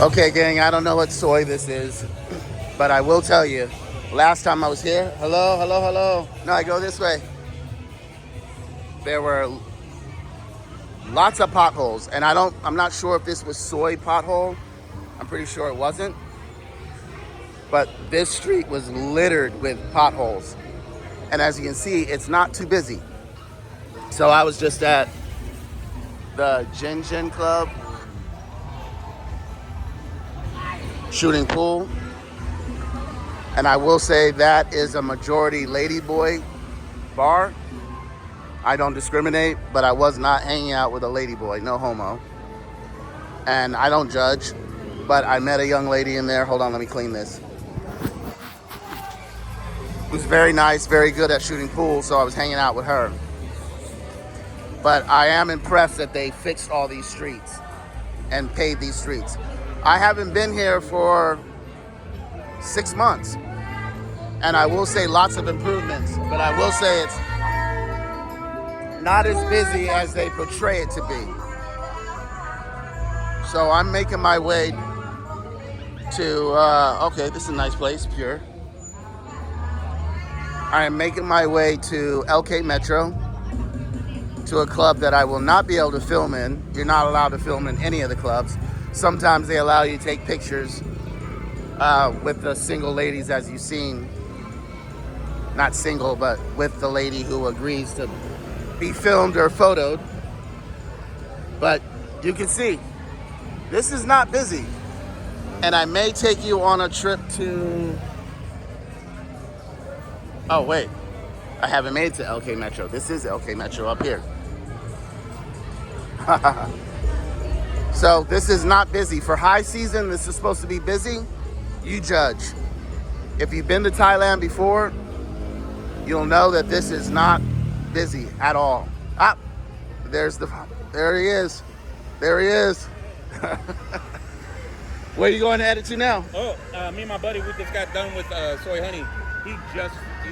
Okay, gang, I don't know what soy this is, but I will tell you, last time I was here, hello, hello, hello. No, I go this way. There were lots of potholes, and I'm not sure if this was soy pothole. I'm pretty sure it wasn't. But this street was littered with potholes. And as you can see, it's not too busy. So I was just at the Jin Jin Club, shooting pool. And I will say that is a majority ladyboy bar. I don't discriminate, but I was not hanging out with a ladyboy, no homo. And I don't judge, but I met a young lady in there. Hold on, let me clean this. Who's very nice, very good at shooting pool, so I was hanging out with her. But I am impressed that they fixed all these streets and paved these streets. I haven't been here for 6 months, and I will say lots of improvements, but I will say it's not as busy as they portray it to be. So I'm making my way to, okay, this is a nice place, pure. I am making my way to LK Metro, to a club that I will not be able to film in. You're not allowed to film in any of the clubs. Sometimes they allow you to take pictures with the single ladies, as you've seen. Not single, but with the lady who agrees to be filmed or photoed. But you can see, this is not busy. And I may take you on a trip to... Oh, wait. I haven't made it to LK Metro. This is LK Metro up here. So this is not busy. For high season, this is supposed to be busy. You judge. If you've been to Thailand before, you'll know that this is not busy at all. Ah, there he is. There he is. Where are you going to edit to now? Oh, me and my buddy, we just got done with soy honey. He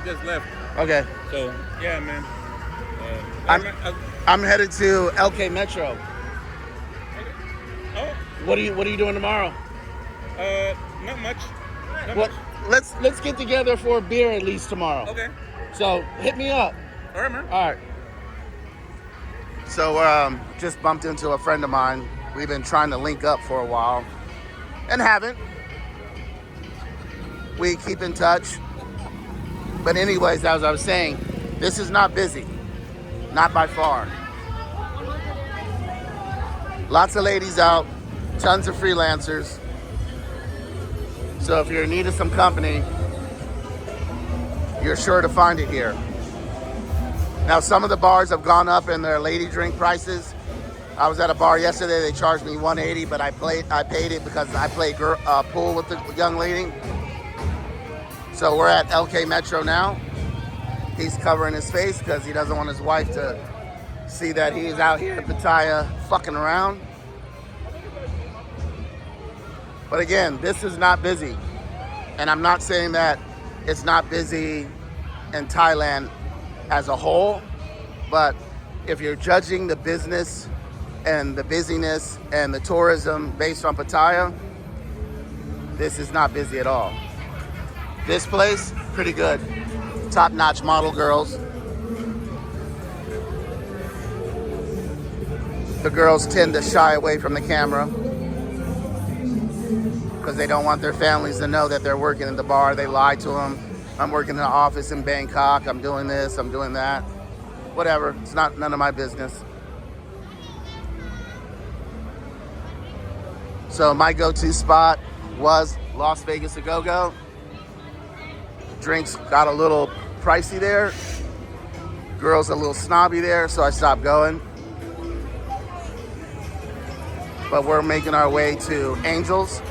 just left. Okay. So yeah, man. I'm headed to LK Metro. Okay. Oh. What are you doing tomorrow? Not much. Well, let's get together for a beer at least tomorrow. Okay. So hit me up. All right, man. All right. So just bumped into a friend of mine. We've been trying to link up for a while and haven't. We keep in touch. But anyways, as I was saying, this is not busy. Not by far. Lots of ladies out, tons of freelancers. So if you're in need of some company, you're sure to find it here. Now, some of the bars have gone up in their lady drink prices. I was at a bar yesterday, they charged me $180, but I paid it because I played pool with the young lady. So we're at LK Metro now. He's covering his face because he doesn't want his wife to see that he's out here at Pattaya fucking around. But again, this is not busy. And I'm not saying that it's not busy in Thailand as a whole, but if you're judging the business and the busyness and the tourism based on Pattaya, this is not busy at all. This place, pretty good. Top-notch model girls. The girls tend to shy away from the camera because they don't want their families to know that they're working in the bar. They lie to them. I'm working in an office in Bangkok. I'm doing this, I'm doing that. Whatever, it's none of my business. So my go-to spot was Las Vegas A Go-Go. Drinks got a little pricey there. Girls a little snobby there, so I stopped going. But we're making our way to Angels.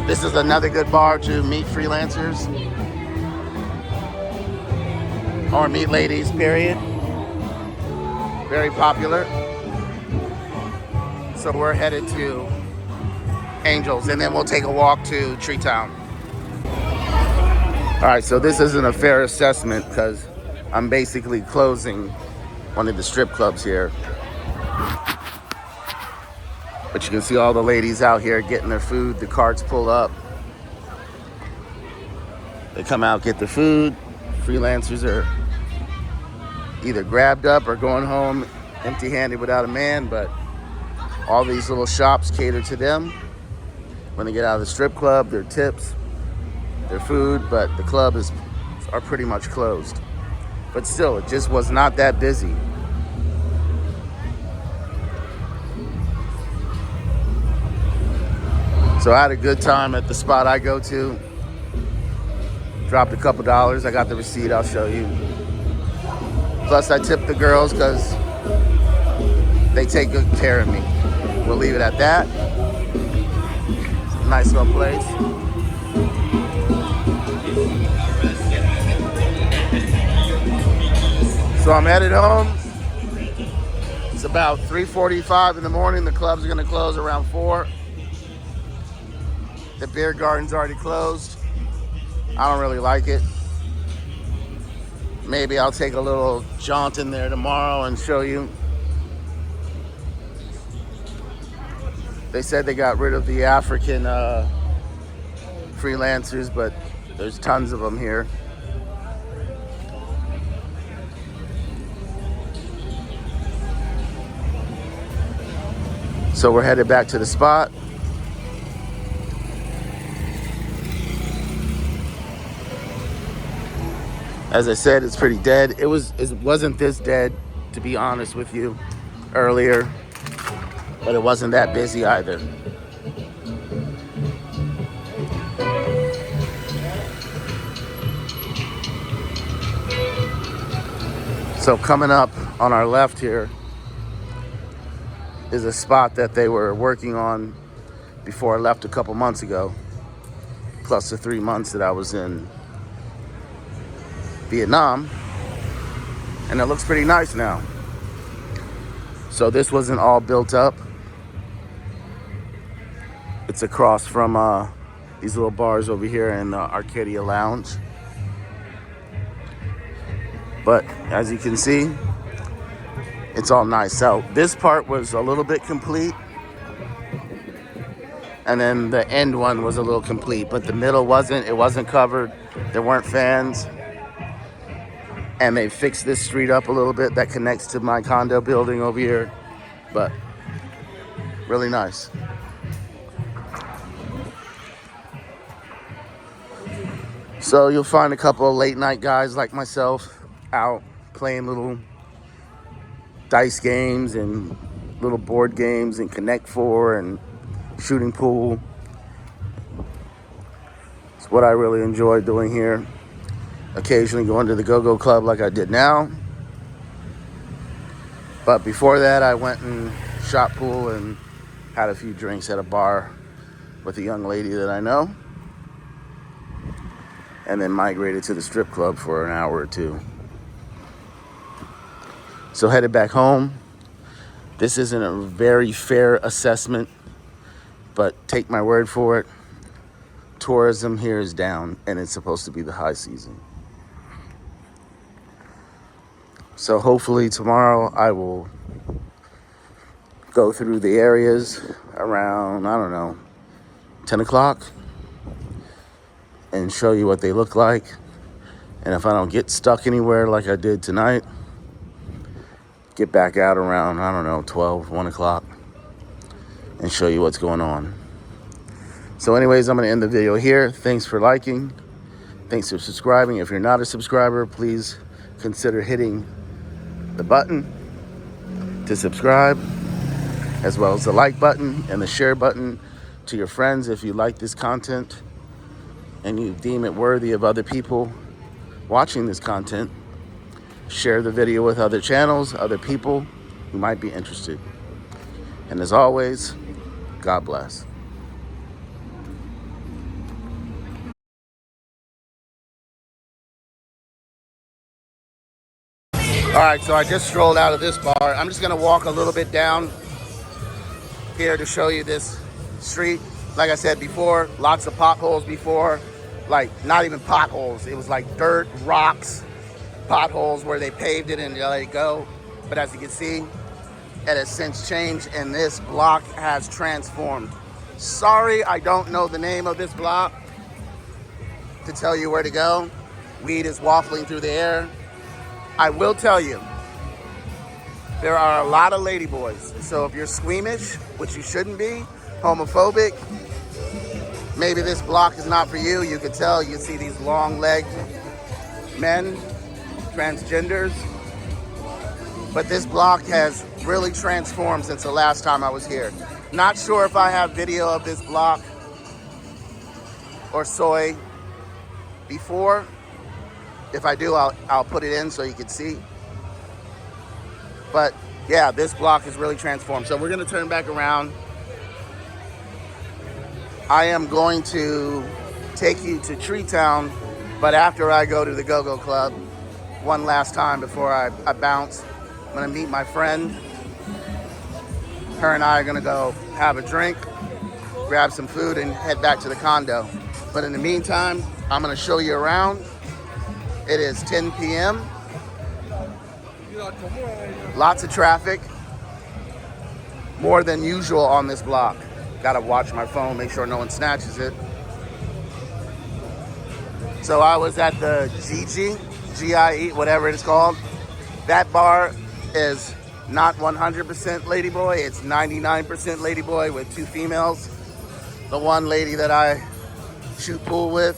This is another good bar to meet freelancers or meet ladies, period. Very popular. So we're headed to Angels, and then we'll take a walk to Treetown. All right, so this isn't a fair assessment because I'm basically closing one of the strip clubs here. But you can see all the ladies out here getting their food. The carts pull up. They come out, get their food. Freelancers are either grabbed up or going home empty-handed without a man, but all these little shops cater to them. When they get out of the strip club, their tips, their food, but the club are pretty much closed. But still, it just was not that busy. So I had a good time at the spot I go to. Dropped a couple dollars. I got the receipt, I'll show you. Plus I tipped the girls because they take good care of me. We'll leave it at that. It's a nice little place. So I'm headed home. It's about 3:45 in the morning. The club's gonna close around 4. The beer garden's already closed. I don't really like it. Maybe I'll take a little jaunt in there tomorrow and show you. They said they got rid of the African freelancers, but there's tons of them here. So we're headed back to the spot. As I said, it's pretty dead. It wasn't this dead, to be honest with you, earlier, but it wasn't that busy either. So coming up on our left here is a spot that they were working on before I left a couple months ago, plus the 3 months that I was in Vietnam, and it looks pretty nice now. So this wasn't all built up. It's across from these little bars over here in the Arcadia Lounge. But as you can see, it's all nice. So this part was a little bit complete, and then the end one was a little complete, but the middle wasn't. It wasn't covered. There weren't fans. And they fixed this street up a little bit that connects to my condo building over here. But really nice. So you'll find a couple of late night guys like myself out playing little dice games and little board games and Connect Four and shooting pool. It's what I really enjoy doing here. Occasionally going to the go-go club like I did now. But before that, I went and shot pool and had a few drinks at a bar with a young lady that I know. And then migrated to the strip club for an hour or two. So headed back home. This isn't a very fair assessment, but take my word for it. Tourism here is down, and it's supposed to be the high season. So hopefully tomorrow I will go through the areas around, I don't know, 10 o'clock and show you what they look like. And if I don't get stuck anywhere like I did tonight, get back out around, I don't know, 12, 1 o'clock and show you what's going on. So anyways, I'm going to end the video here. Thanks for liking. Thanks for subscribing. If you're not a subscriber, please consider hitting the button to subscribe, as well as the like button and the share button to your friends if you like this content and you deem it worthy of other people watching this content. Share the video with other channels, other people who might be interested. And as always, God bless. All right, so I just strolled out of this bar. I'm just gonna walk a little bit down here to show you this street. Like I said before, lots of potholes before. Like, not even potholes. It was like dirt, rocks, potholes where they paved it and let it go. But as you can see, It has since changed, and this block has transformed. Sorry, I don't know the name of this block to tell you where to go. Weed is waffling through the air. I will tell you, there are a lot of ladyboys. So if you're squeamish, which you shouldn't be, homophobic, maybe this block is not for you. You can tell, you see these long-legged men, transgenders. But this block has really transformed since the last time I was here. Not sure if I have video of this block or soy before. If I do, I'll put it in so you can see. But yeah, this block has really transformed. So we're gonna turn back around. I am going to take you to Treetown, but after I go to the Go-Go Club one last time before I bounce. I'm gonna meet my friend. Her and I are gonna go have a drink, grab some food, and head back to the condo. But in the meantime, I'm gonna show you around. It is 10 p.m. Lots of traffic. More than usual on this block. Gotta watch my phone, make sure no one snatches it. So I was at the GIE, whatever it's called. That bar is not 100% ladyboy, it's 99% ladyboy with 2 females. The one lady that I shoot pool with,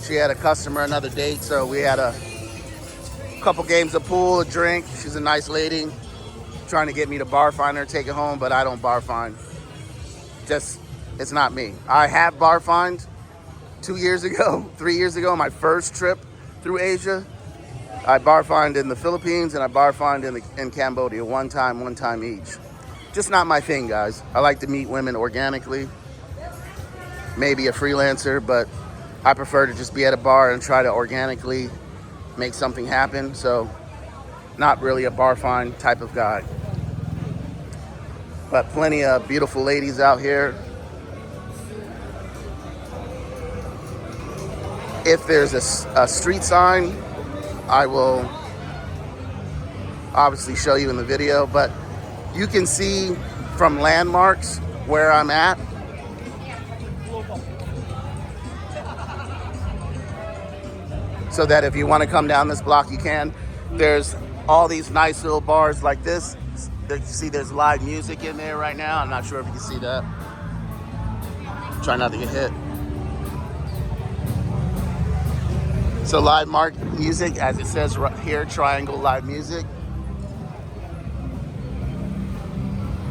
she had a customer, another date, so we had a couple games of pool, a drink. She's a nice lady, trying to get me to bar find her, take it home, but I don't bar find. Just, it's not me. I have bar find 3 years ago, my first trip through Asia. I bar find in the Philippines and I bar find in Cambodia, one time each. Just not my thing, guys. I like to meet women organically, maybe a freelancer, but I prefer to just be at a bar and try to organically make something happen. So not really a bar find type of guy. But plenty of beautiful ladies out here. If there's a street sign, I will obviously show you in the video, but you can see from landmarks where I'm at. So that if you want to come down this block, you can. There's all these nice little bars like this. You see there's live music in there right now. I'm not sure if you can see that. Try not to get hit. So live music, as it says right here, Triangle Live Music.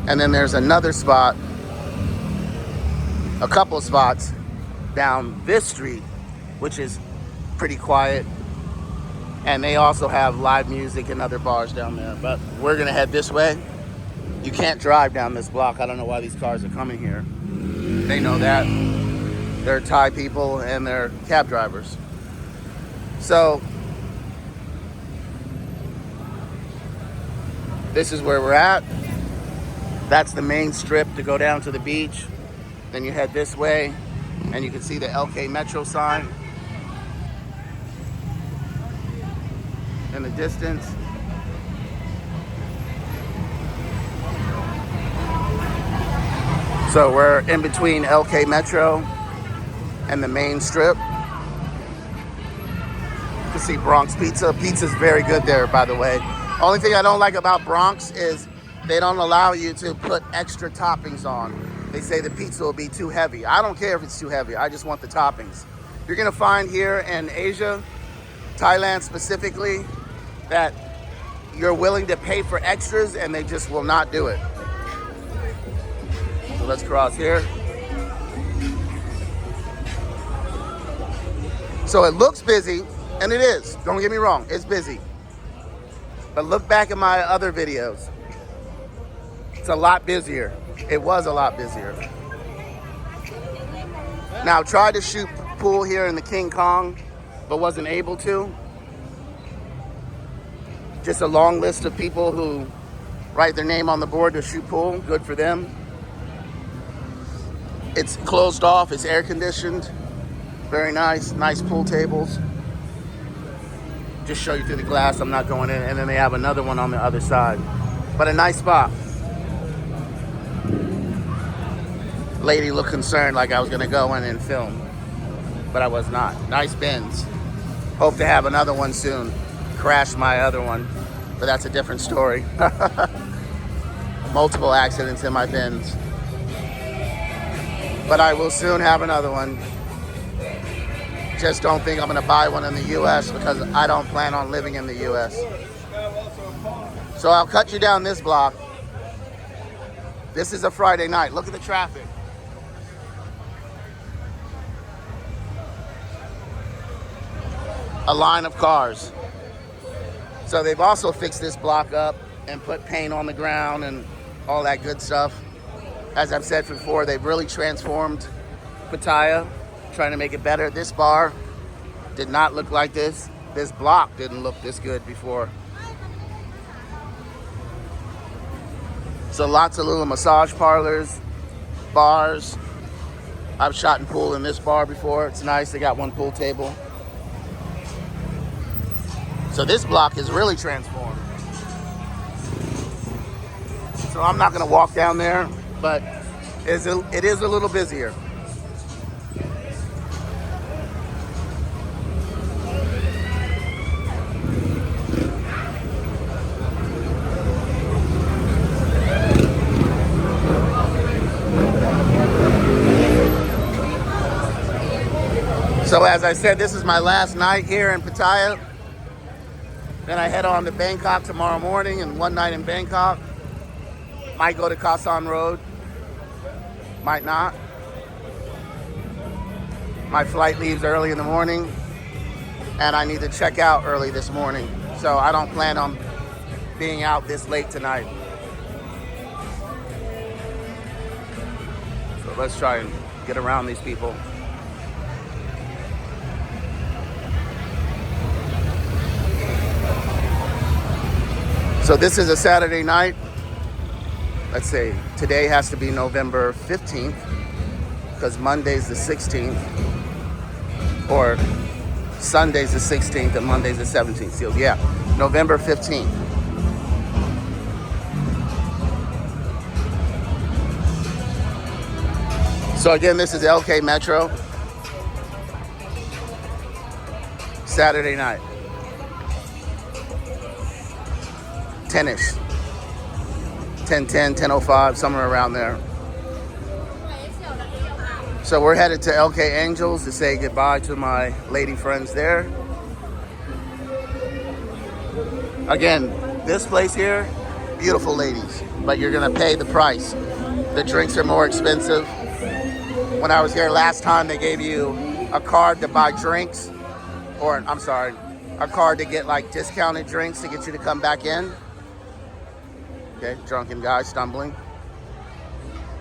And then there's another spot, a couple spots down this street, which is pretty quiet. And they also have live music and other bars down there. But we're gonna head this way. You can't drive down this block. I don't know why these cars are coming here. They know that. They're Thai people and they're cab drivers. So this is where we're at. That's the main strip to go down to the beach. Then you head this way and you can see the LK Metro sign in the distance. So we're in between LK Metro and the main strip. You can see Bronx Pizza. Pizza's very good there, by the way. Only thing I don't like about Bronx is they don't allow you to put extra toppings on. They say the pizza will be too heavy. I don't care if it's too heavy. I just want the toppings. You're gonna find here in Asia, Thailand specifically, that you're willing to pay for extras and they just will not do it. So let's cross here. So it looks busy, and it is. Don't get me wrong, it's busy. But look back at my other videos. It's a lot busier. It was a lot busier. Now, tried to shoot pool here in the King Kong, but wasn't able to. Just a long list of people who write their name on the board to shoot pool. Good for them. It's closed off, it's air conditioned. Very nice, nice pool tables. Just show you through the glass, I'm not going in. And then they have another one on the other side. But a nice spot. Lady looked concerned like I was gonna go in and film, but I was not. Nice bins. Hope to have another one soon. Crashed my other one, but that's a different story. Multiple accidents in my bins. But I will soon have another one. Just don't think I'm gonna buy one in the US because I don't plan on living in the US. So I'll cut you down this block. This is a Friday night. Look at the traffic. A line of cars. So they've also fixed this block up and put paint on the ground and all that good stuff. As I've said before, they've really transformed Pattaya, trying to make it better. This bar did not look like this. This block didn't look this good before. So lots of little massage parlors, bars. I've shot and pool in this bar before. It's nice. They got one pool table. So this block is really transformed. So I'm not gonna walk down there, but it is a little busier. So as I said, this is my last night here in Pattaya. Then I head on to Bangkok tomorrow morning and one night in Bangkok. Might go to Khao San Road. Might not. My flight leaves early in the morning and I need to check out early this morning. So I don't plan on being out this late tonight. So let's try and get around these people. So this is a Saturday night. Let's say today has to be November 15th because Monday's the 16th, or Sunday's the 16th and Monday's the 17th. So yeah, November 15th. So again, this is LK Metro. Saturday night. 10-ish. 10:10, 10:05, somewhere around there. So we're headed to LK Angels to say goodbye to my lady friends there. Again, this place here, beautiful ladies, but you're gonna pay the price. The drinks are more expensive. When I was here last time, they gave you a card to buy drinks, or I'm sorry, a card to get like discounted drinks to get you to come back in. Okay, drunken guy stumbling.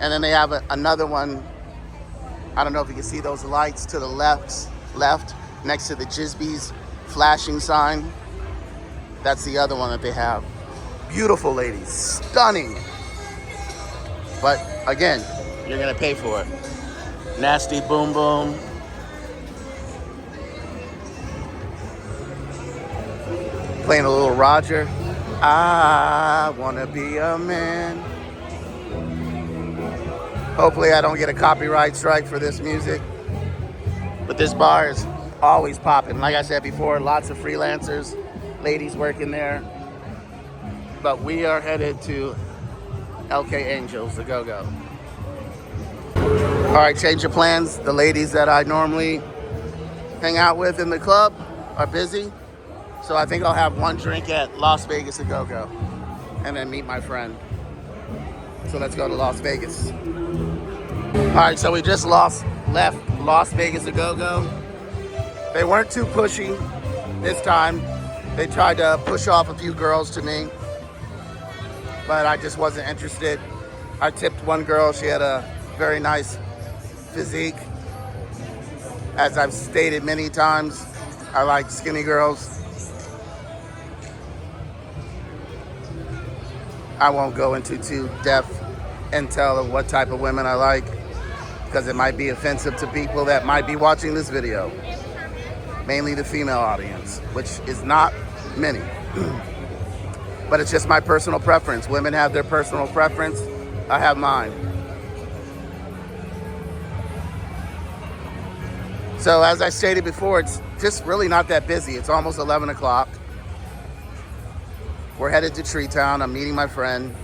And then they have another one. I don't know if you can see those lights to the left, next to the Jizbee's flashing sign. That's the other one that they have. Beautiful ladies, stunning. But again, you're gonna pay for it. Nasty boom boom. Playing a little Roger. I wanna be a man. Hopefully I don't get a copyright strike for this music. But this bar is always popping. Like I said before, lots of freelancers, ladies working there. But we are headed to LK Angels, the go-go. All right, change of plans. The ladies that I normally hang out with in the club are busy. So I think I'll have one drink at Las Vegas A Go-Go and then meet my friend. So let's go to Las Vegas. All right, so we just left Las Vegas A Go-Go. They weren't too pushy this time. They tried to push off a few girls to me, but I just wasn't interested. I tipped one girl. She had a very nice physique. As I've stated many times, I like skinny girls. I won't go into too depth intel of what type of women I like because it might be offensive to people that might be watching this video. Mainly the female audience, which is not many. But it's just my personal preference. Women have their personal preference. I have mine. So as I stated before, it's just really not that busy. It's almost 11 o'clock. We're headed to Treetown. I'm meeting my friend.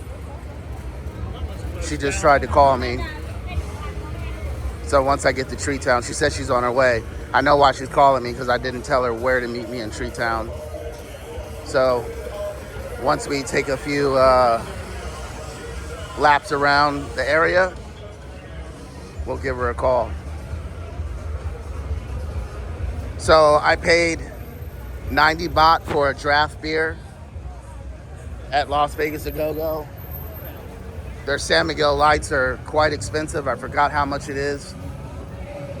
She just tried to call me. So once I get to Treetown, she said she's on her way. I know why she's calling me because I didn't tell her where to meet me in Treetown. So once we take a few laps around the area, we'll give her a call. So I paid 90 baht for a draft beer at Las Vegas Go-Go. Their San Miguel Lights are quite expensive. I forgot how much it is,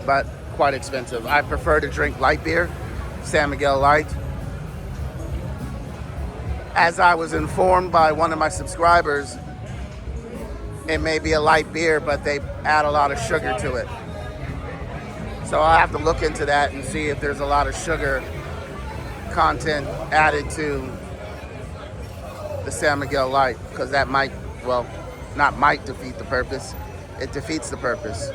but quite expensive. I prefer to drink light beer, San Miguel Light. As I was informed by one of my subscribers, it may be a light beer, but they add a lot of sugar to it. So I'll have to look into that and see if there's a lot of sugar content added to the San Miguel Light, because that might, well, not might defeat the purpose. It defeats the purpose.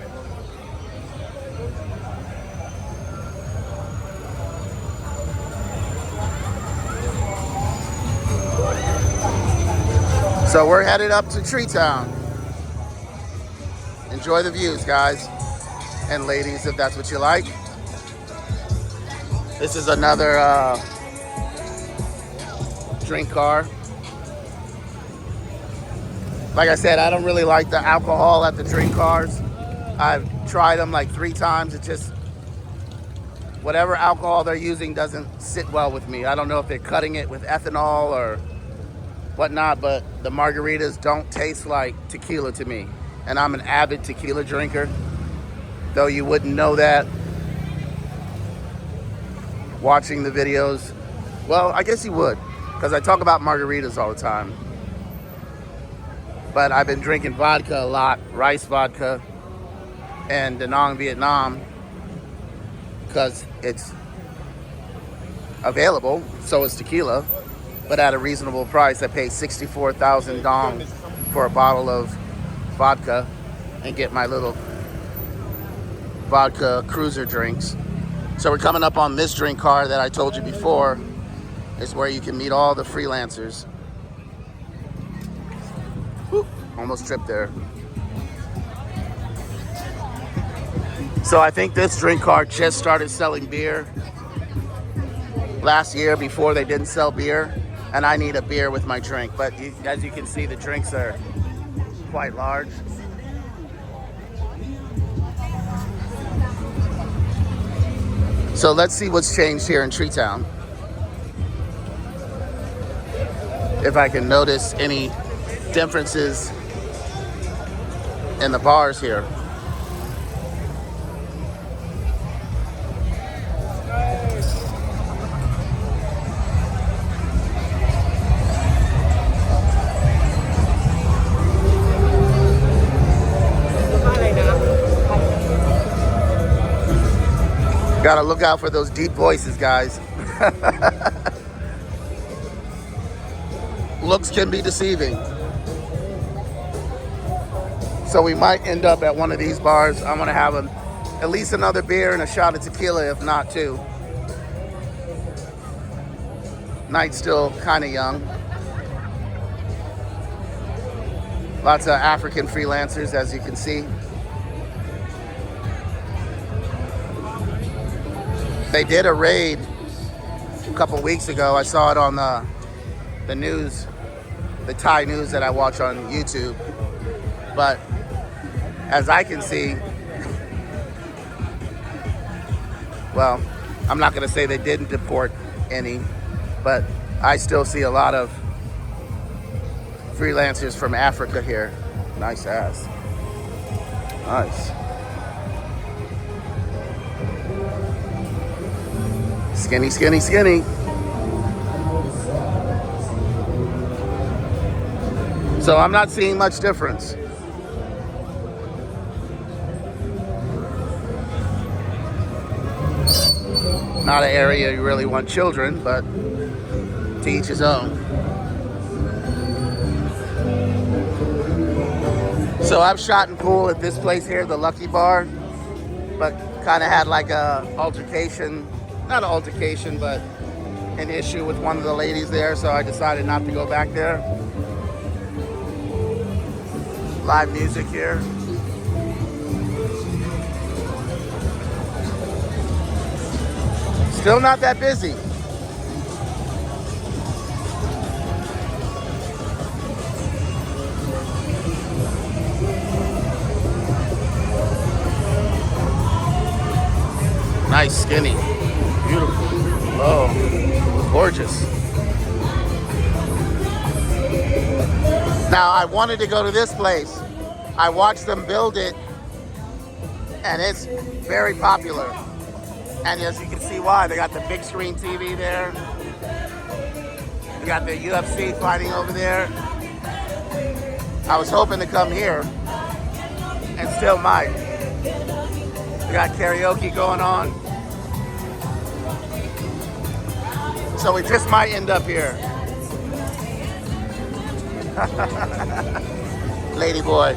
So we're headed up to Treetown. Enjoy the views, guys and ladies, if that's what you like. This is another drink car. Like I said, I don't really like the alcohol at the drink cars. I've tried them like 3 times. It just, whatever alcohol they're using doesn't sit well with me. I don't know if they're cutting it with ethanol or whatnot, but the margaritas don't taste like tequila to me. And I'm an avid tequila drinker, though you wouldn't know that watching the videos. Well, I guess you would, because I talk about margaritas all the time. But I've been drinking vodka a lot, rice vodka and Da Nang Vietnam, because it's available. So is tequila, but at a reasonable price. I pay 64,000 dong for a bottle of vodka and get my little vodka cruiser drinks. So we're coming up on this drink car that I told you before is where you can meet all the freelancers. Whew, almost tripped there. So I think this drink car just started selling beer last year before they didn't sell beer, and I need a beer with my drink. But as you can see, the drinks are quite large. So let's see what's changed here in Treetown. If I can notice any differences in the bars here. Gotta look out for those deep voices, guys. Looks can be deceiving. So we might end up at one of these bars. I'm gonna have at least another beer and a shot of tequila, if not 2. Night's still kind of young. Lots of African freelancers, as you can see. They did a raid a couple weeks ago. I saw it on the news, the Thai news that I watch on YouTube. But as I can see, well, I'm not going to say they didn't deport any, but I still see a lot of freelancers from Africa here. Nice ass. Nice. Skinny, skinny, skinny. So I'm not seeing much difference. Not an area you really want children, but to each his own. So I've shot in pool at this place here, the Lucky Bar, but kind of had like a altercation, not an altercation, but an issue with one of the ladies there, so I decided not to go back there. Live music here. Still not that busy. Nice, skinny, beautiful, oh, gorgeous. Now I wanted to go to this place. I watched them build it, and it's very popular. And as you can see why, they got the big screen TV there. You got the UFC fighting over there. I was hoping to come here, and still might. We got karaoke going on. So we just might end up here. Lady boy.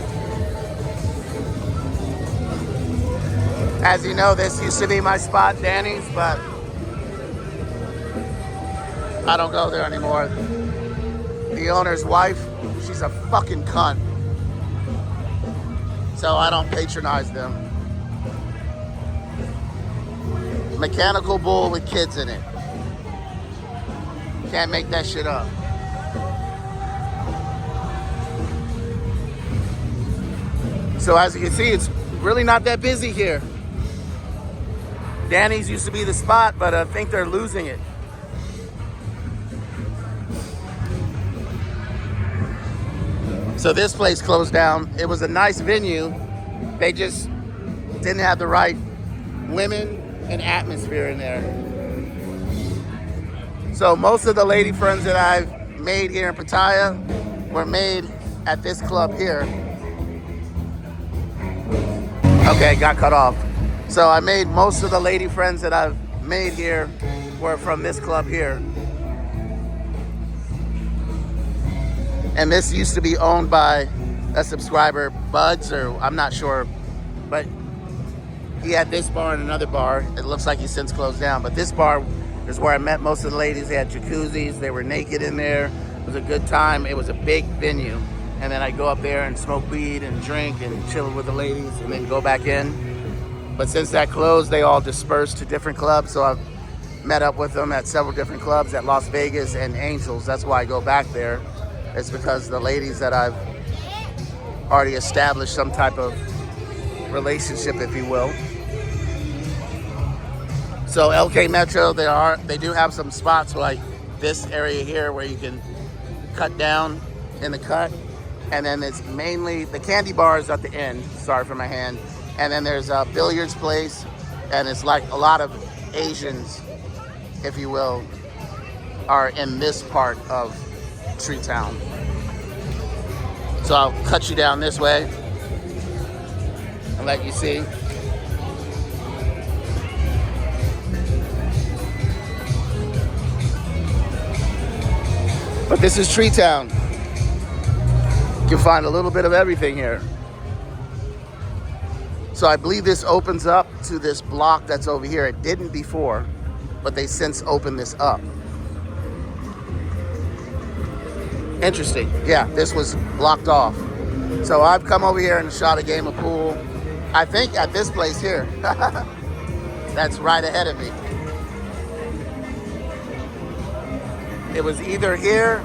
As you know, this used to be my spot, Danny's, but I don't go there anymore. The owner's wife, she's a fucking cunt. So I don't patronize them. Mechanical bull with kids in it. Can't make that shit up. So as you can see, it's really not that busy here. Danny's used to be the spot, but I think they're losing it. So this place closed down. It was a nice venue. They just didn't have the right women and atmosphere in there. So most of the lady friends that I've made here in Pattaya were made at this club here. Okay, got cut off. So I made most of the lady friends that I've made here were from this club here. And this used to be owned by a subscriber, Buds, or I'm not sure, but he had this bar and another bar. It looks like he's since closed down, but this bar is where I met most of the ladies. They had jacuzzis, they were naked in there. It was a good time. It was a big venue. And then I'd go up there and smoke weed and drink and chill with the ladies and then go back in. But since that closed, they all dispersed to different clubs. So I've met up with them at several different clubs at Las Vegas and Angels. That's why I go back there. It's because the ladies that I've already established some type of relationship, if you will. So LK Metro, they do have some spots like this area here where you can cut down in the cut. And then it's mainly the candy bars at the end. Sorry for my hand. And then there's a billiards place, and it's like a lot of Asians, if you will, are in this part of Treetown. So I'll cut you down this way and let you see. But this is Treetown. You can find a little bit of everything here. So I believe this opens up to this block that's over here. It didn't before, but they since opened this up. Interesting. Yeah, this was blocked off. So I've come over here and shot a game of pool. I think at this place here. That's right ahead of me. It was either here.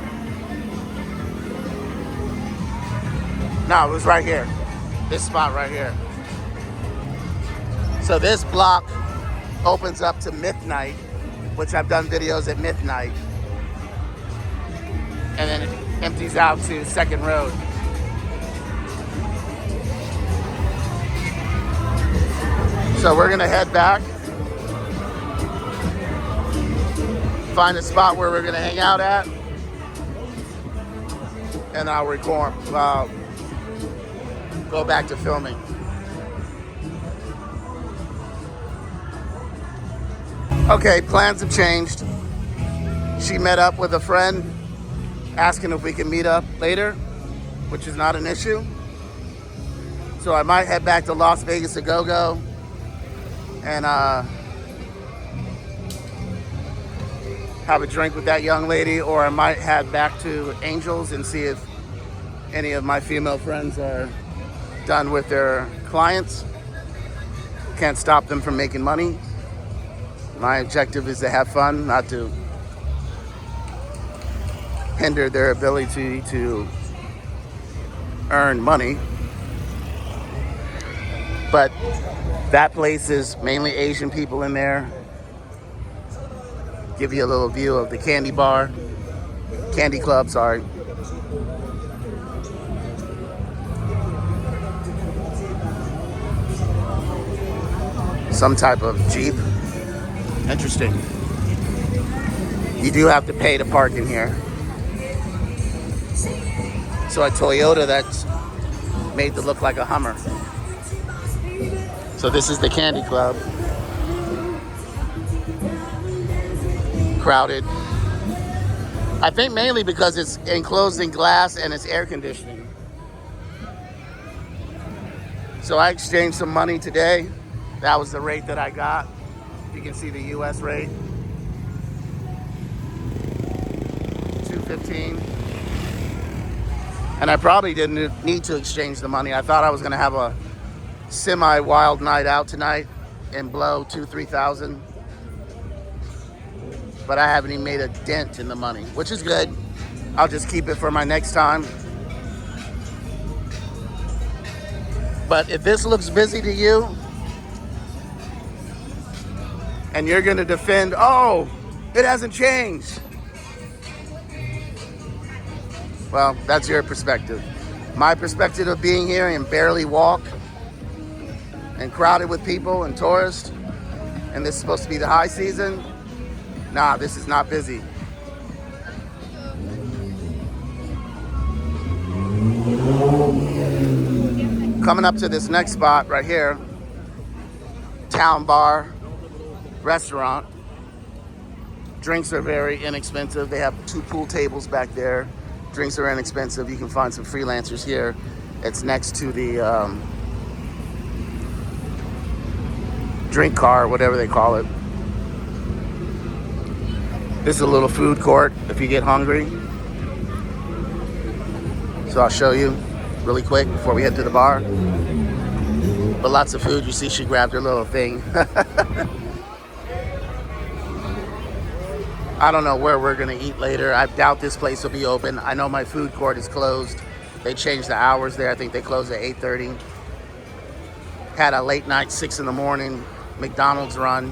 No, it was right here. This spot right here. So this block opens up to midnight, which I've done videos at midnight. And then it empties out to Second Road. So we're gonna head back, find a spot where we're gonna hang out at, and I'll record, go back to filming. Okay, plans have changed. She met up with a friend, asking if we can meet up later, which is not an issue. So I might head back to Las Vegas to go and have a drink with that young lady, or I might head back to Angels and see if any of my female friends are done with their clients. Can't stop them from making money. My objective is to have fun, not to hinder their ability to earn money. But that place is mainly Asian people in there. Give you a little view of the candy club, sorry. Some type of Jeep. Interesting. You do have to pay to park in here. So a Toyota that's made to look like a Hummer. So this is the candy club. Crowded. I think mainly because it's enclosed in glass and it's air conditioning. So I exchanged some money today. That was the rate that I got. You can see the US rate. $2.15. And I probably didn't need to exchange the money. I thought I was gonna have a semi-wild night out tonight and blow 2,000-3,000. But I haven't even made a dent in the money, which is good. I'll just keep it for my next time. But if this looks busy to you, and you're gonna defend, oh, it hasn't changed. Well, that's your perspective. My perspective of being here and barely walk and crowded with people and tourists, and this is supposed to be the high season. Nah, this is not busy. Coming up to this next spot right here, Town Bar Restaurant. Drinks are very inexpensive. They have 2 pool tables back there. Drinks are inexpensive. You can find some freelancers here. It's next to the drink car, whatever they call it. This is a little food court if you get hungry. So I'll show you really quick before we head to the bar. But lots of food. You see she grabbed her little thing. I don't know where we're gonna eat later. I doubt this place will be open. I know my food court is closed. They changed the hours there. I think they close at 8:30. Had a late night, 6 in the morning McDonald's run.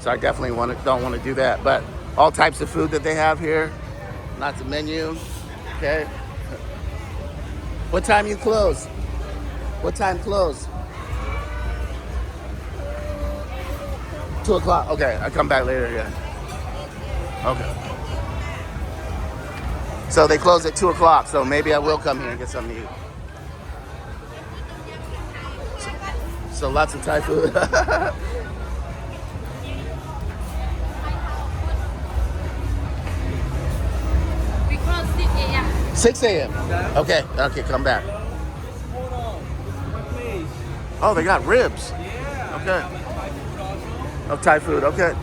So I definitely don't want to do that. But all types of food that they have here. Not the menu. Okay. What time you close? What time close? 2 o'clock. Okay, I'll come back later again. Okay. So they close at 2 o'clock, so maybe I will come here and get something to eat. So lots of Thai food. We close 6 a.m. 6 a.m. Okay, come back. Oh, they got ribs. Okay. Oh, Thai food, okay.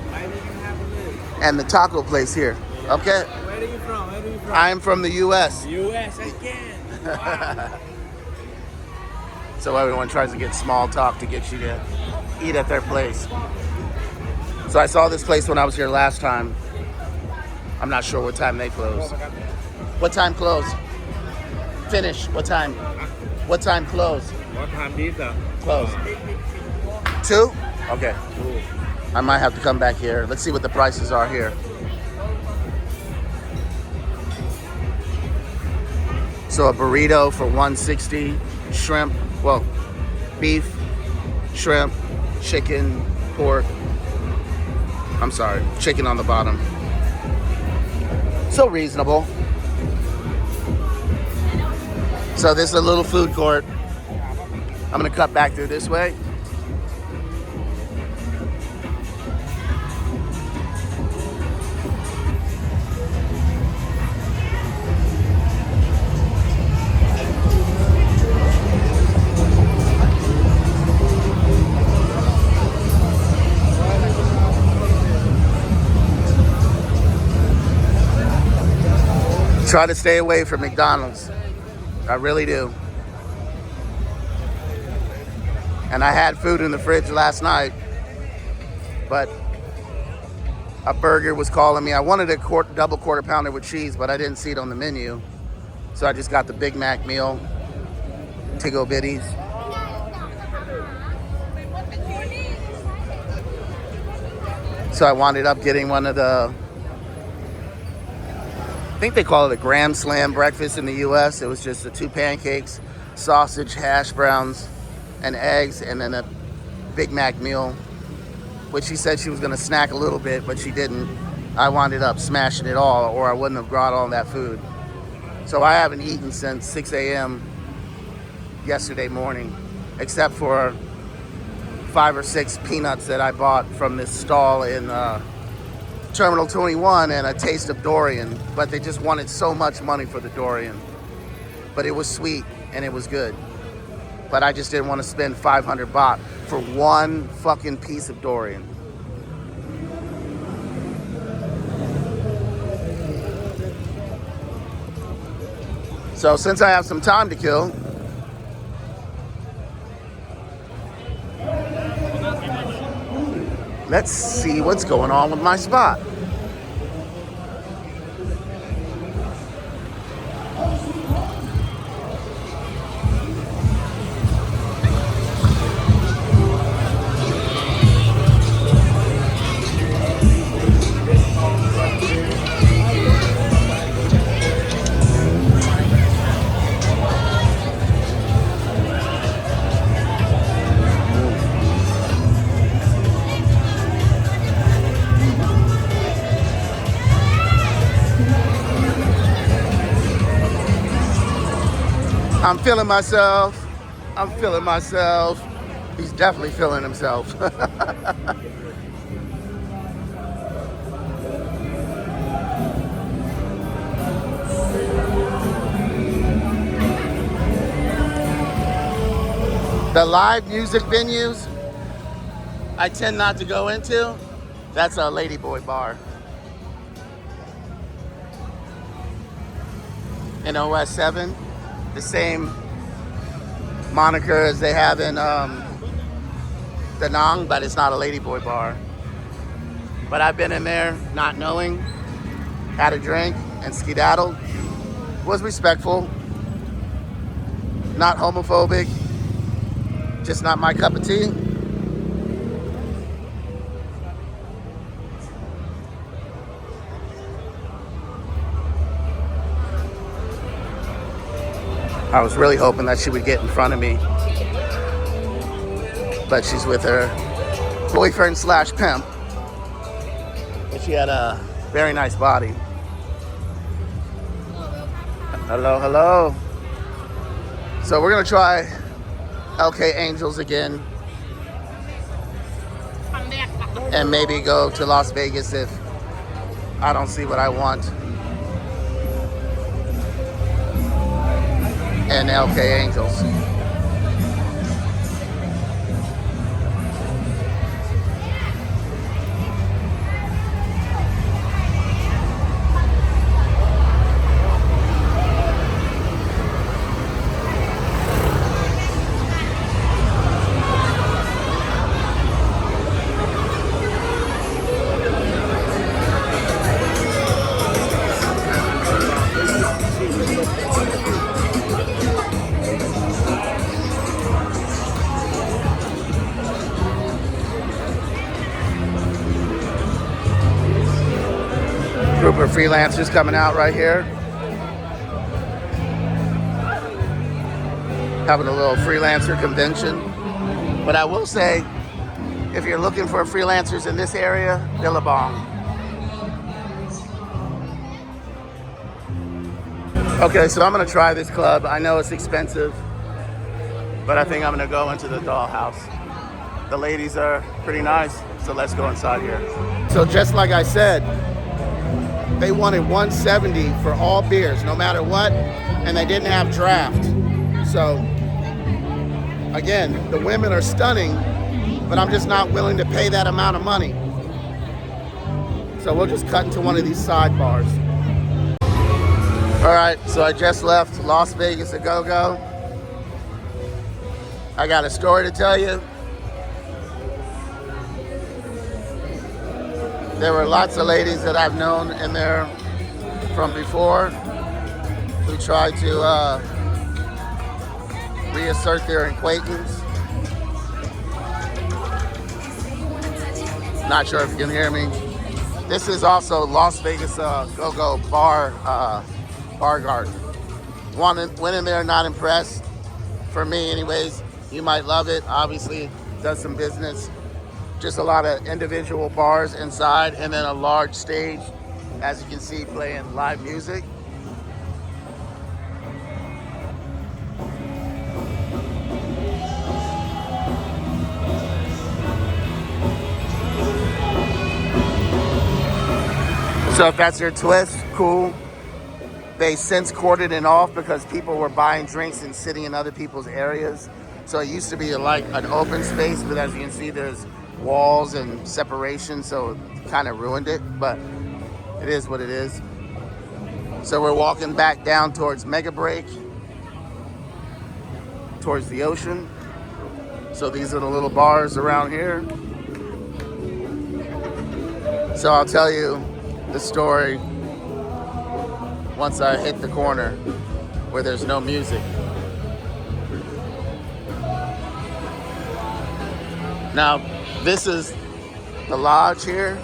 And the taco place here. Okay. Where are you from? I'm from the US. US again. Wow. So everyone tries to get small talk to get you to eat at their place. So I saw this place when I was here last time. I'm not sure what time they close. What time close? Finish. What time? What time close? What time pizza? Close. 2? Okay. I might have to come back here. Let's see what the prices are here. So a burrito for $160, shrimp, well, beef, shrimp, chicken, pork. I'm sorry, chicken on the bottom. So reasonable. So this is a little food court. I'm gonna cut back through this way. Try to stay away from McDonald's. I really do. And I had food in the fridge last night, but a burger was calling me. I wanted a double quarter pounder with cheese, but I didn't see it on the menu. So I just got the Big Mac meal, to-go biddies. So I wound up getting one of the, I think they call it a Graham Slam breakfast in the US. It was just the 2 pancakes, sausage, hash browns, and eggs, and then a Big Mac meal, which she said she was gonna snack a little bit, but she didn't. I wound up smashing it all, or I wouldn't have brought all that food. So I haven't eaten since 6 a.m. yesterday morning, except for 5 or 6 peanuts that I bought from this stall in Terminal 21 and a taste of durian, but they just wanted so much money for the durian. But it was sweet and it was good. But I just didn't want to spend 500 baht for one fucking piece of durian. So since I have some time to kill, let's see what's going on with my spot. I'm feeling myself. I'm feeling myself. He's definitely feeling himself. The live music venues I tend not to go into. That's a Ladyboy bar in OS 7. The same moniker as they have in Da Nang, but it's not a Ladyboy bar. But I've been in there not knowing, had a drink, and skedaddled. Was respectful, not homophobic, just not my cup of tea. I was really hoping that she would get in front of me, but she's with her boyfriend slash pimp, and she had a very nice body. Hello, hello. So we're gonna try LK Angels again, and maybe go to Las Vegas if I don't see what I want. And LK Angels. Group of freelancers coming out right here. Having a little freelancer convention. But I will say, if you're looking for freelancers in this area, Billabong. Okay, so I'm gonna try this club. I know it's expensive, but I think I'm gonna go into the dollhouse. The ladies are pretty nice, so let's go inside here. So just like I said, they wanted 170 for all beers, no matter what, and they didn't have draft. So, again, the women are stunning, but I'm just not willing to pay that amount of money. So we'll just cut into one of these sidebars. All right, so I just left Las Vegas a go-go. I got a story to tell you. There were lots of ladies that I've known in there from before who tried to reassert their acquaintance. Not sure if you can hear me. This is also Las Vegas go-go bar garden. Went in there, not impressed. For me, anyways. You might love it. Obviously, does some business. Just a lot of individual bars inside, and then a large stage, as you can see, playing live music. So if that's your twist, cool. They since cordoned it off because people were buying drinks and sitting in other people's areas. So it used to be like an open space, but as you can see, there's walls and separation, so it kind of ruined it, but it is what it is. So we're walking back down towards Mega Break, towards the ocean. So these are the little bars around here. So I'll tell you the story once I hit the corner where there's no music. Now, this is the lodge here,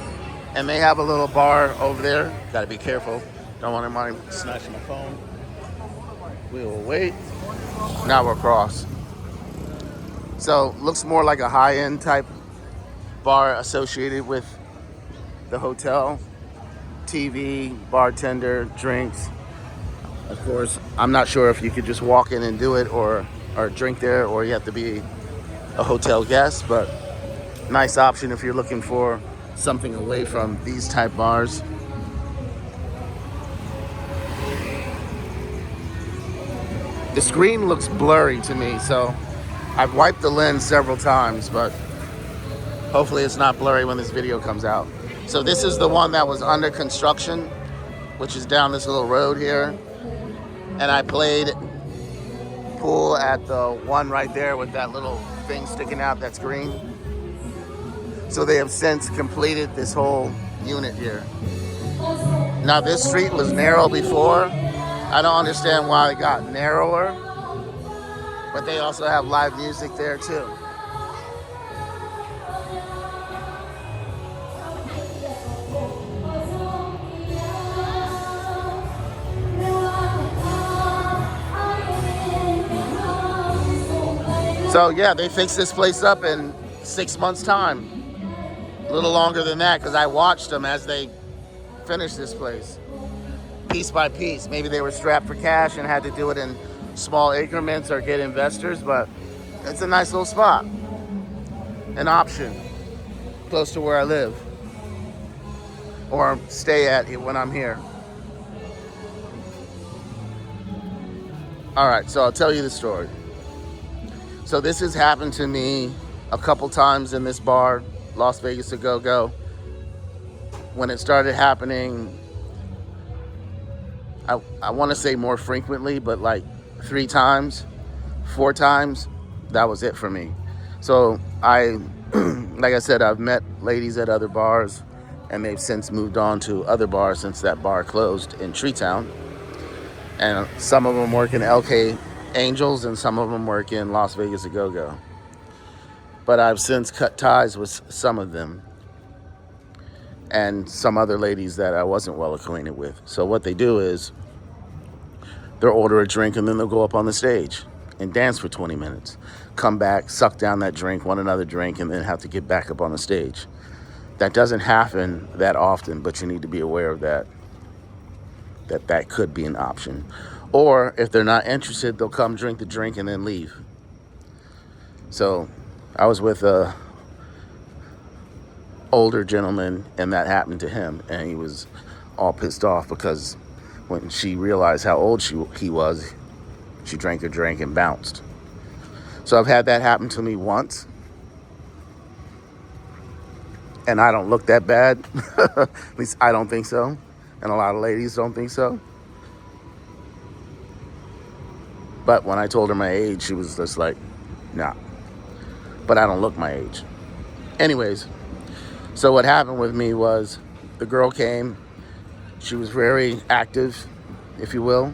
and they have a little bar over there. Gotta be careful. Don't want anybody snatching my phone. We will wait. Now we're across. So, looks more like a high-end type bar associated with the hotel. TV, bartender, drinks. Of course, I'm not sure if you could just walk in and do it or drink there, or you have to be a hotel guest, but nice option if you're looking for something away from these type bars. The screen looks blurry to me, so I've wiped the lens several times, but hopefully it's not blurry when this video comes out. So this is the one that was under construction, which is down this little road here. And I played pool at the one right there with that little thing sticking out that's green. So they have since completed this whole unit here. Now this street was narrow before. I don't understand why it got narrower, but they also have live music there too. So yeah, they fixed this place up in 6 months' time. A little longer than that, because I watched them as they finished this place. Piece by piece. Maybe they were strapped for cash and had to do it in small increments or get investors, but it's a nice little spot. An option. Close to where I live. Or stay at when I'm here. Alright, so I'll tell you the story. So this has happened to me a couple times in this bar, Las Vegas a go-go. When it started happening, I want to say more frequently, but like 3 times, 4 times, that was it for me. So like I said, I've met ladies at other bars, and they've since moved on to other bars since that bar closed in Treetown. And some of them work in LK Angels, and some of them work in Las Vegas a go-go. But I've since cut ties with some of them and some other ladies that I wasn't well acquainted with. So what they do is they'll order a drink and then they'll go up on the stage and dance for 20 minutes. Come back, suck down that drink, want another drink, and then have to get back up on the stage. That doesn't happen that often, but you need to be aware of that could be an option. Or if they're not interested, they'll come drink the drink and then leave. So I was with a older gentleman, and that happened to him, and he was all pissed off because when she realized how old he was, she drank her drink and bounced. So I've had that happen to me once, and I don't look that bad. At least I don't think so, and a lot of ladies don't think so. But when I told her my age, she was just like, nah. But I don't look my age. Anyways, so what happened with me was the girl came. She was very active, if you will.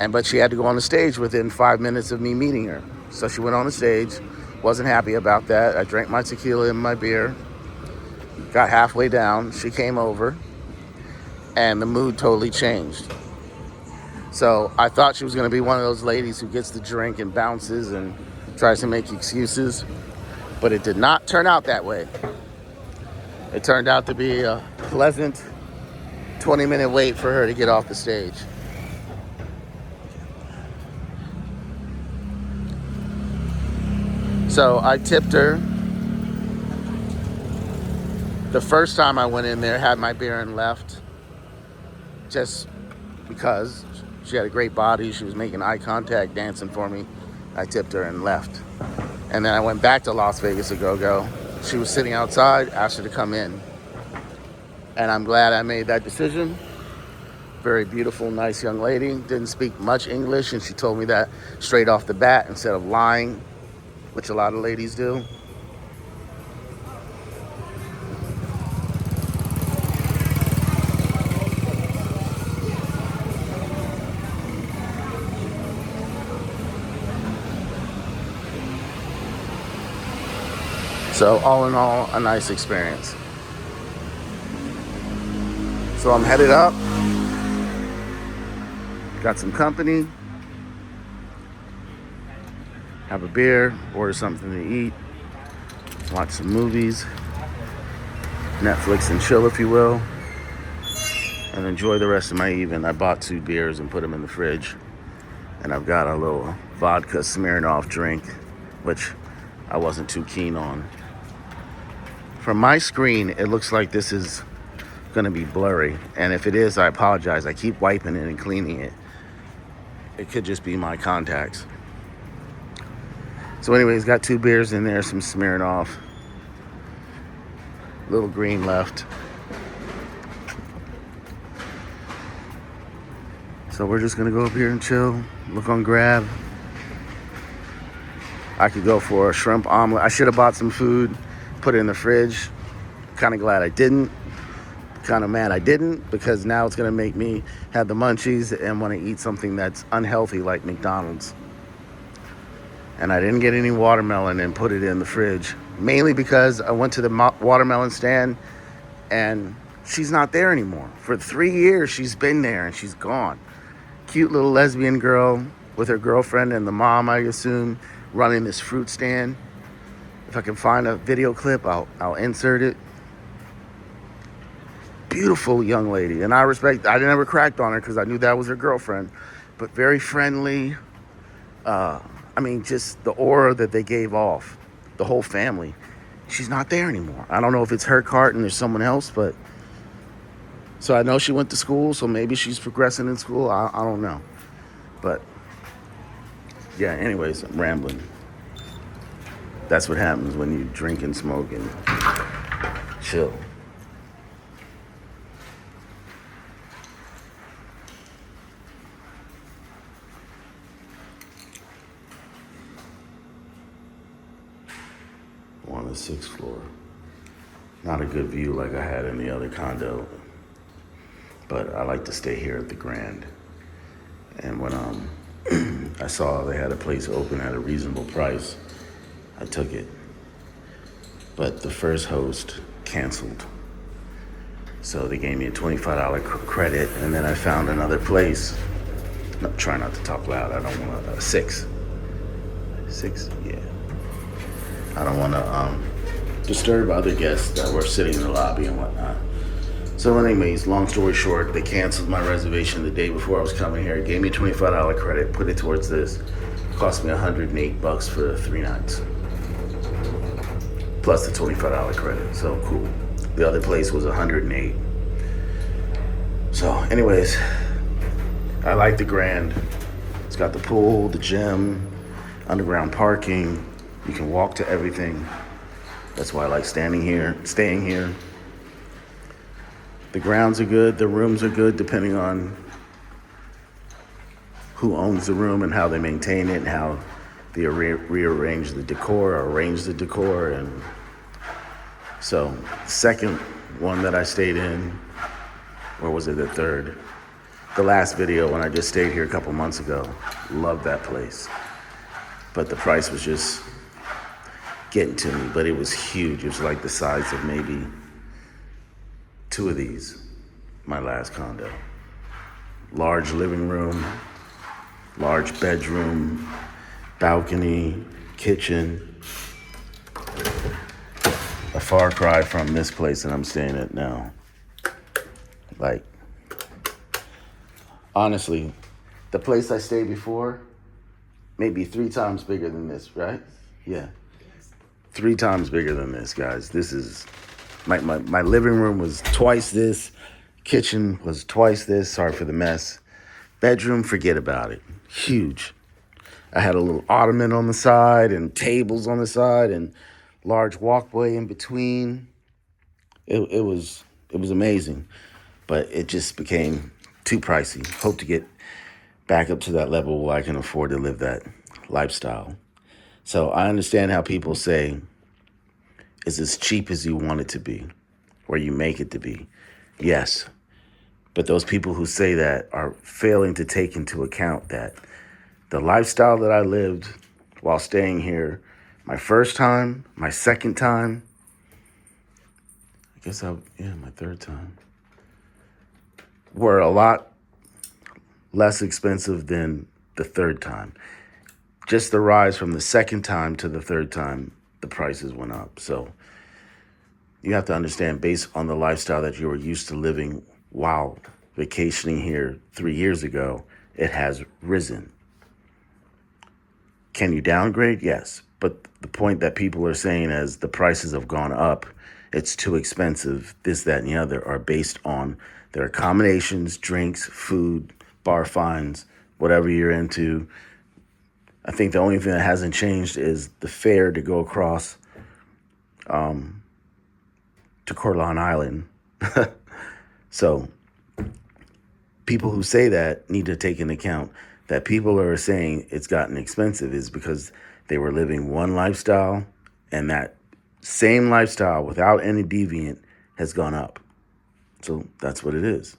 But she had to go on the stage within 5 minutes of me meeting her. So she went on the stage. Wasn't happy about that. I drank my tequila and my beer. Got halfway down. She came over. And the mood totally changed. So I thought she was going to be one of those ladies who gets the drink and bounces and tries to make excuses. But it did not turn out that way. It turned out to be a pleasant 20-minute wait for her to get off the stage. So I tipped her. The first time I went in there, had my beer and left. Just because she had a great body. She was making eye contact, dancing for me. I tipped her and left. And then I went back to Las Vegas a go-go. She was sitting outside, asked her to come in. And I'm glad I made that decision. Very beautiful, nice young lady. Didn't speak much English, and she told me that straight off the bat instead of lying, which a lot of ladies do. So all in all, a nice experience. So I'm headed up. Got some company. Have a beer, order something to eat. Watch some movies. Netflix and chill, if you will. And enjoy the rest of my evening. I bought 2 beers and put them in the fridge. And I've got a little vodka Smirnoff drink, which I wasn't too keen on. From my screen, it looks like this is going to be blurry. And if it is, I apologize. I keep wiping it and cleaning it. It could just be my contacts. So anyways, got 2 beers in there, some Smirnoff. Little green left. So we're just going to go up here and chill. Look on Grab. I could go for a shrimp omelet. I should have bought some food, put it in the fridge. Kind of glad I didn't. Kind of mad I didn't, because now it's going to make me have the munchies and want to eat something that's unhealthy like McDonald's. And I didn't get any watermelon and put it in the fridge, mainly because I went to the watermelon stand and she's not there anymore. For 3 years she's been there and she's gone. Cute little lesbian girl with her girlfriend and the mom, I assume, running this fruit stand. If I can find a video clip, I'll insert it. Beautiful young lady, and I never cracked on her because I knew that was her girlfriend, but very friendly. Just the aura that they gave off, the whole family. She's not there anymore. I don't know if it's her cart and there's someone else, but so I know she went to school, so maybe she's progressing in school. I don't know, but yeah. Anyways, I'm rambling. That's what happens when you drink and smoke and chill. On the 6th floor. Not a good view like I had in the other condo, but I like to stay here at the Grand. And when I saw they had a place open at a reasonable price, I took it. But the first host canceled. So they gave me a $25 credit, and then I found another place. No, try not to talk loud. I don't want to. 6, yeah. I don't want to disturb other guests that were sitting in the lobby and whatnot. So anyways, long story short, they canceled my reservation the day before I was coming here. Gave me a $25 credit, put it towards this. Cost me $108 for 3 nights. Plus the $25 credit, so cool. The other place was $108. So anyways, I like the Grand. It's got the pool, the gym, underground parking. You can walk to everything. That's why I like staying here. The grounds are good, the rooms are good, depending on who owns the room and how they maintain it and how they rearrange the decor or arrange the decor. And so, second one that I stayed in, or was it the third? The last video when I just stayed here a couple months ago. Loved that place. But the price was just getting to me, but it was huge. It was like the size of maybe 2 of these, my last condo. Large living room, large bedroom, balcony, kitchen. A far cry from this place that I'm staying at now. Like, honestly, the place I stayed before, maybe 3 times bigger than this, right? Yeah. 3 times bigger than this, guys. This is, my living room was twice this. Kitchen was twice this. Sorry for the mess. Bedroom, forget about it. Huge. I had a little ottoman on the side and tables on the side and large walkway in between. It was amazing, but it just became too pricey. Hope to get back up to that level where I can afford to live that lifestyle. So I understand how people say it's as cheap as you want it to be, or you make it to be. Yes, but those people who say that are failing to take into account that the lifestyle that I lived while staying here, my first time, my second time, my third time, were a lot less expensive than the third time. Just the rise from the second time to the third time, the prices went up. So you have to understand, based on the lifestyle that you were used to living while vacationing here 3 years ago, it has risen. Can you downgrade? Yes. But the point that people are saying as the prices have gone up, it's too expensive, this, that, and the other, are based on their accommodations, drinks, food, bar fines, whatever you're into. I think the only thing that hasn't changed is the fare to go across to Cortland Island. So people who say that need to take into account that people are saying it's gotten expensive is because they were living one lifestyle, and that same lifestyle without any deviant has gone up. So that's what it is.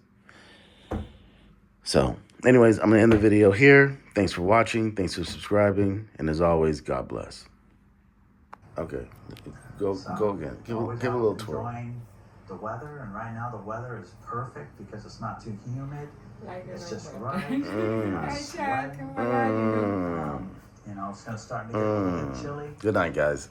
So anyways, I'm going to end the video here. Thanks for watching. Thanks for subscribing. And as always, God bless. Okay, go again. Give a little twirl. Enjoying the weather, and right now the weather is perfect because it's not too humid. It's just right. You're not sweating. You know, it's going to start to get a little bit chilly. Good night, guys.